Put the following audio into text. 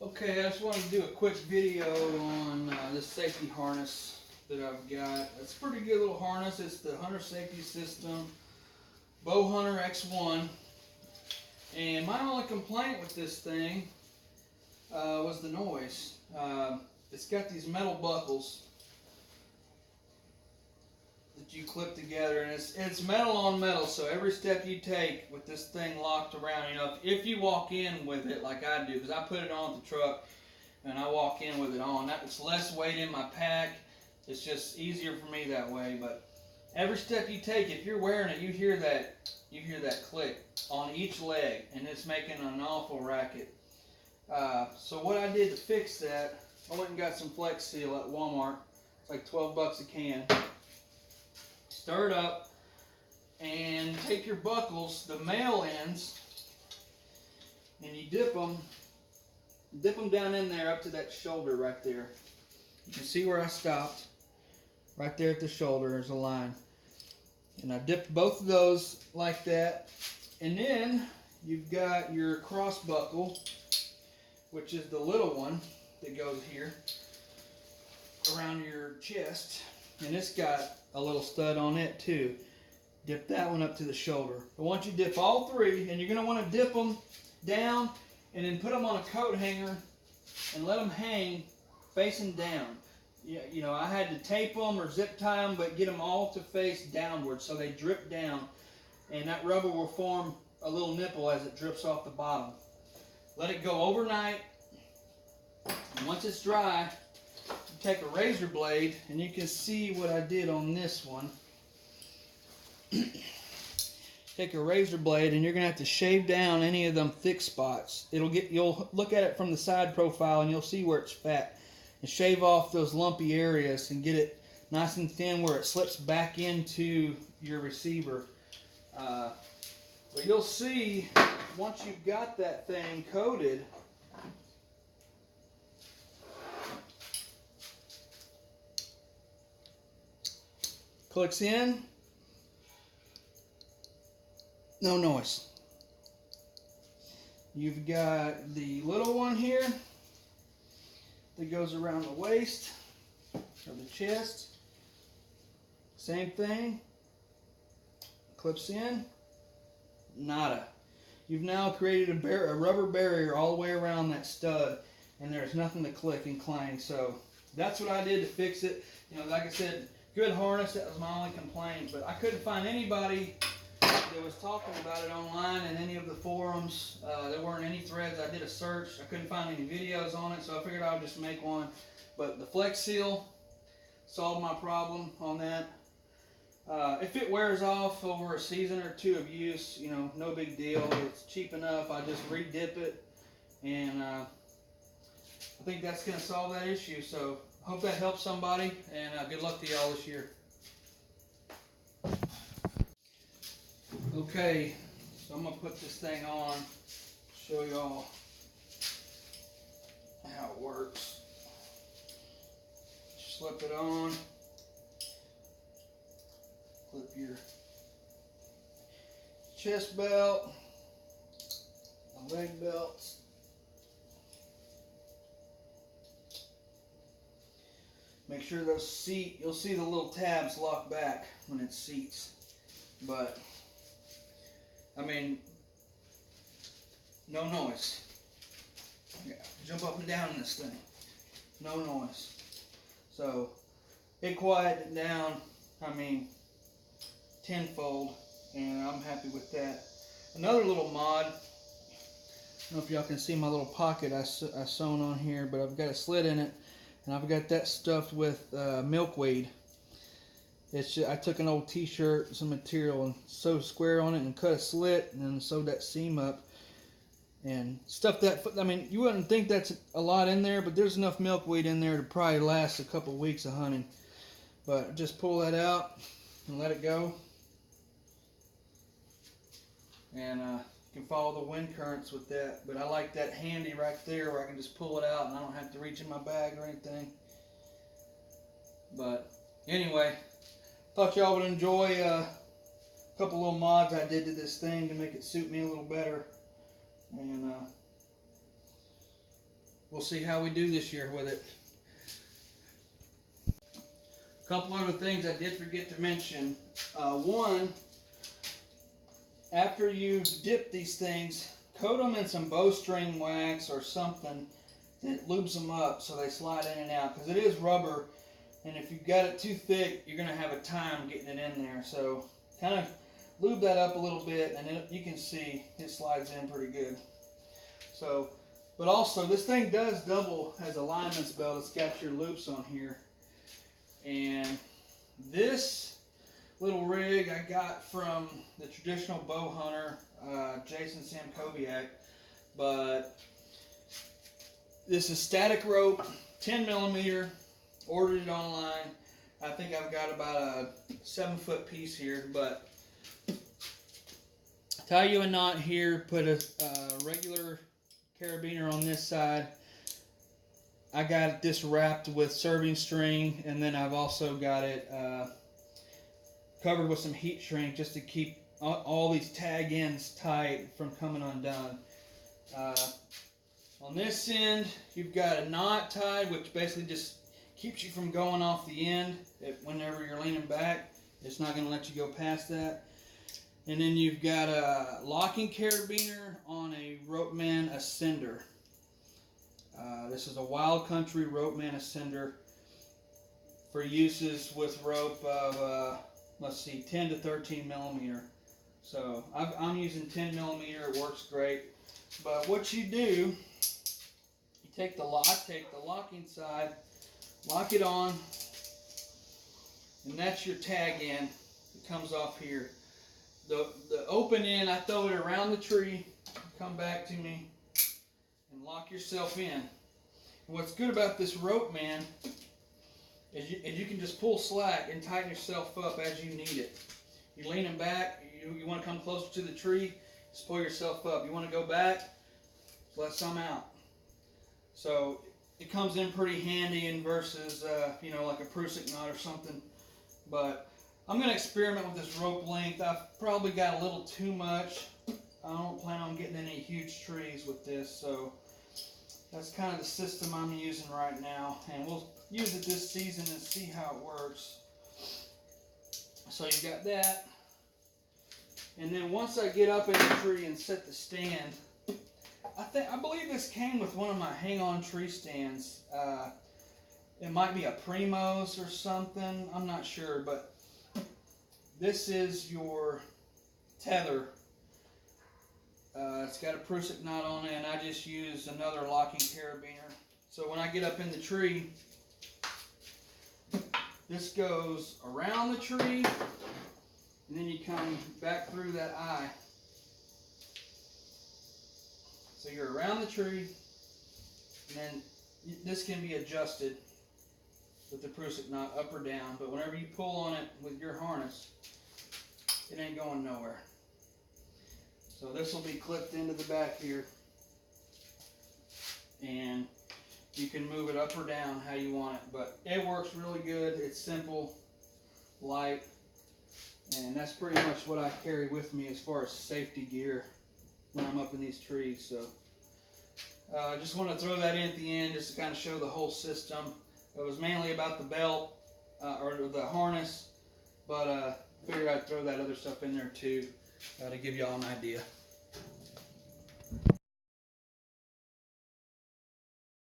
Okay, I just wanted to do a quick video on this safety harness that I've got. It's a pretty good little harness. It's the Hunter Safety System Bowhunter X-1. And my only complaint with this thing was the noise. It's got these metal buckles that you clip together, and it's metal on metal, so every step you take with this thing locked around, you know, if you walk in with it like I do, because I put it on the truck and I walk in with it on, it's less weight in my pack. It's just easier for me that way. But every step you take, if you're wearing it, you hear that click on each leg, and it's making an awful racket. So what I did to fix that, I went and got some Flex Seal at Walmart. It's like 12 bucks a can. Stir it up and take your buckles, the male ends, and you dip them down in there up to that shoulder right there. You can see where I stopped. Right there at the shoulder, there's a line. And I dipped both of those like that. And then you've got your cross buckle, which is the little one that goes here around your chest. And it's got a little stud on it too. Dip that one up to the shoulder. But once you dip all three, and you're going to want to dip them down and then put them on a coat hanger and let them hang facing down. You know, I had to tape them or zip tie them, but get them all to face downward so they drip down. And that rubber will form a little nipple as it drips off the bottom. Let it go overnight. And once it's dry, take a razor blade, and you can see what I did on this one. Take a razor blade, and you're gonna have to shave down any of them thick spots. You'll look at it from the side profile, and you'll see where it's fat, and shave off those lumpy areas and get it nice and thin where it slips back into your receiver. But you'll see once you've got that thing coated, clicks in, no noise. You've got the little one here that goes around the waist or the chest. Same thing. Clips in, nada. You've now created a rubber barrier all the way around that stud, and there's nothing to click and clang. So that's what I did to fix it. You know, like I said, good harness. That was my only complaint, but I couldn't find anybody that was talking about it online in any of the forums. There weren't any threads. I did a search. I couldn't find any videos on it, so I figured I would just make one. But the Flex Seal solved my problem on that. If it wears off over a season or two of use, you know, no big deal. It's cheap enough. I just re-dip it, and I think that's going to solve that issue. So hope that helps somebody, and good luck to y'all this year. Okay, so I'm going to put this thing on, show y'all how it works. Slip it on, clip your chest belt, the leg belts. Make sure those you'll see the little tabs lock back when it seats. But, I mean, no noise. Yeah, jump up and down in this thing. No noise. So, it quieted it down, I mean, tenfold, and I'm happy with that. Another little mod, I don't know if y'all can see my little pocket I sewn on here, but I've got a slit in it. And I've got that stuffed with milkweed. I took an old t-shirt, some material, and sewed a square on it and cut a slit, and then sewed that seam up and stuffed that. I mean, you wouldn't think that's a lot in there, but there's enough milkweed in there to probably last a couple weeks of hunting. But just pull that out and let it go, and you can follow the wind currents with that. But I like that handy right there where I can just pull it out and I don't have to reach in my bag or anything. But anyway, thought y'all would enjoy a couple little mods I did to this thing to make it suit me a little better. And we'll see how we do this year with it. A couple other things I did forget to mention. One, after you dip these things, coat them in some bowstring wax or something that lubes them up so they slide in and out, because it is rubber, and if you've got it too thick, you're going to have a time getting it in there. So kind of lube that up a little bit, and you can see it slides in pretty good. So, but also this thing does double as a lineman's belt. It's got your loops on here, and this little rig I got from the traditional bow hunter, Jason Samkoviak, but this is static rope, 10 millimeter, ordered it online. I think I've got about a 7-foot piece here, but tie you a knot here, put a regular carabiner on this side. I got this wrapped with serving string, and then I've also got it covered with some heat shrink just to keep all these tag ends tight from coming undone. On this end, you've got a knot tied, which basically just keeps you from going off the end whenever you're leaning back. It's not going to let you go past that. And then you've got a locking carabiner on a Ropeman Ascender. This is a Wild Country Ropeman Ascender for uses with rope of, let's see, 10 to 13 millimeter. So I'm using 10 millimeter. It works great. But what you do, you take the locking side, lock it on, and that's your tag end. It comes off here. The open end, I throw it around the tree, come back to me, and lock yourself in. And what's good about this Ropeman is you can just pull slack and tighten yourself up as you need it. You're leaning back, you want to come closer to the tree, just pull yourself up. You want to go back, let some out. So it comes in pretty handy in versus, like a Prusik knot or something. But I'm going to experiment with this rope length. I've probably got a little too much. I don't plan on getting any huge trees with this, so that's kind of the system I'm using right now. And we'll use it this season and see how it works. So you got that. And then once I get up in the tree and set the stand, I believe this came with one of my hang-on tree stands. It might be a Primo's or something. I'm not sure, but this is your Tether. It's got a Prusik knot on it, and I just use another locking carabiner. So when I get up in the tree, this goes around the tree, and then you come back through that eye. So you're around the tree, and then this can be adjusted with the Prusik knot up or down, but whenever you pull on it with your harness, it ain't going nowhere. So this will be clipped into the back here, and you can move it up or down how you want it, but it works really good. It's simple, light, and that's pretty much what I carry with me as far as safety gear when I'm up in these trees. So I just want to throw that in at the end just to kind of show the whole system. It was mainly about the belt or the harness, but figured I'd throw that other stuff in there too to give y'all an idea.